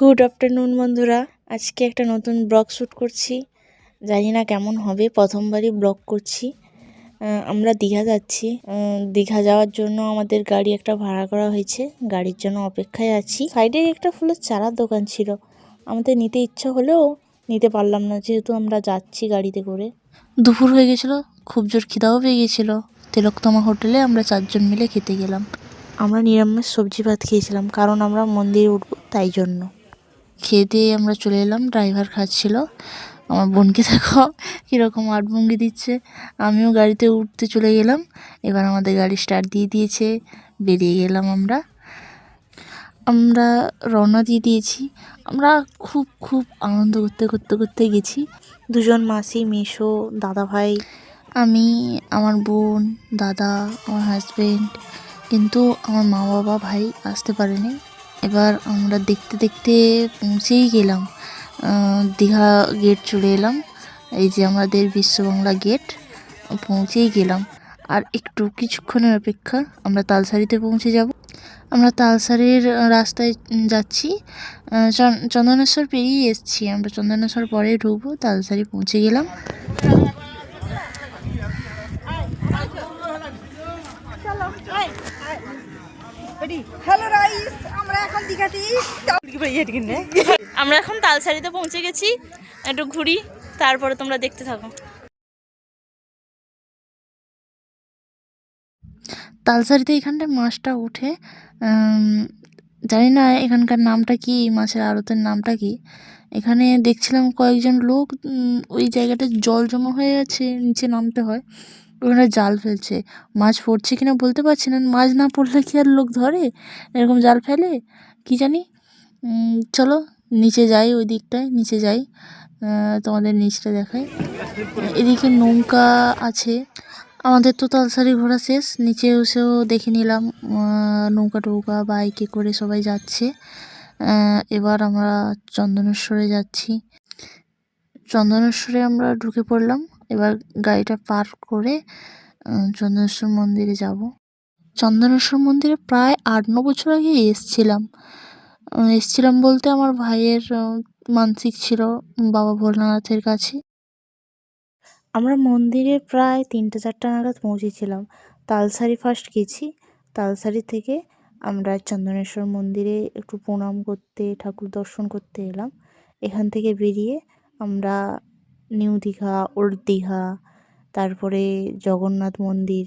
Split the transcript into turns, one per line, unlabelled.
Good afternoon বন্ধুরা, আজকে একটা নতুন ব্লগ শ্যুট করছি। জানি না কেমন হবে, প্রথমবারই ব্লগ করছি। আমরা দীঘা যাচ্ছি। দীঘা যাওয়ার জন্য আমাদের গাড়ি একটা ভাড়া করা হয়েছে, গাড়ির জন্য অপেক্ষায় আছি। সাইডে একটা ফুলের চারার দোকান ছিল, আমাদের নিতে ইচ্ছা হলেও নিতে পারলাম না, যেহেতু আমরা যাচ্ছি গাড়িতে করে। দুপুর হয়ে গেছিলো, খুব জোর খিদাও পেয়ে গেছিলো। তিলোত্তমা হোটেলে আমরা 4 জন মিলে খেতে গেলাম। আমরা নিরামিষ সবজি ভাত খেয়েছিলাম, কারণ আমরা মন্দিরে উঠবো তাই জন্য। খেয়ে দিয়ে আমরা চলে এলাম। ড্রাইভার খাচ্ছিল। আমার বোনকে দেখো কীরকম আটভঙ্গি দিচ্ছে। আমিও গাড়িতে উঠতে চলে গেলাম। এবার আমাদের গাড়ি স্টার্ট দিয়ে দিয়েছে, বেরিয়ে গেলাম আমরা। রওনা দিয়ে দিয়েছি। আমরা খুব খুব আনন্দ করতে করতে করতে গেছি। 2 জন মাসি, মেসো, দাদা ভাই, আমি, আমার বোন, দাদা, আমার হাজব্যান্ড। কিন্তু আমার মা বাবা ভাই আসতে পারেনি। এবার আমরা দেখতে দেখতে পৌঁছেই গেলাম। দীঘা গেট চলে এলাম। এই যে আমাদের বিশ্ববাংলা গেট, পৌঁছেই গেলাম। আর একটু কিছুক্ষণের অপেক্ষা, আমরা তালসারিতে পৌঁছে যাব। আমরা তালসারির রাস্তায় যাচ্ছি। চন্দনেশ্বর পেরিয়ে এসেছি আমরা, চন্দনেশ্বর পরে ঢুকবো। তালসারি পৌঁছে গেলাম। আমরা এখন তালসারিতে পৌঁছে গেছি, একটু ঘুরি, তারপরে তোমরা দেখতে থাকো। তালসারিতে এখানটায় মাছটা ওঠে, জানি না এখানকার নামটা কি, মাছের আড়তের নামটা কি। এখানে দেখছিলাম কয়েকজন লোক, ওই জায়গাটা জল জমা হয়ে আছে, নিচে নামতে হয়, ওখানে জাল ফেলছে। মাছ পড়ছে কিনা বলতে পারছি না, মাছ না পড়লে কি আর লোক ধরে এরকম জাল ফেলে, কি জানি। চলো নিচে যাই, ওই দিকটায় নিচে যাই, তোমাদের নিচটা দেখাই। এদিকে নৌকা আছে। আমাদের তো তালসারি ঘোরা শেষ, নিচে এসেও দেখে নিলাম নৌকা টৌকা বাইকে করে সবাই যাচ্ছে। এবার আমরা চন্দনেশ্বরে যাচ্ছি। চন্দনেশ্বরে আমরা ঢুকে পড়লাম। এবার গাড়িটা পার্ক করে চন্দনেশ্বর মন্দিরে যাব। চন্দনেশ্বর মন্দিরে প্রায় 8-9 বছর আগে এসছিলাম বলতে আমার ভাইয়ের মানসিক ছিল বাবা ভোলানাথের কাছে। আমরা মন্দিরে প্রায় 3টা-4টা নাগাদ পৌঁছেছিলাম। তালসারি ফার্স্ট গেছি, তালসারি থেকে আমরা চন্দনেশ্বর মন্দিরে একটু প্রণাম করতে, ঠাকুর দর্শন করতে এলাম। এখান থেকে বেরিয়ে আমরা নিউ দীঘা, ওল্ড দীঘা, তারপরে জগন্নাথ মন্দির,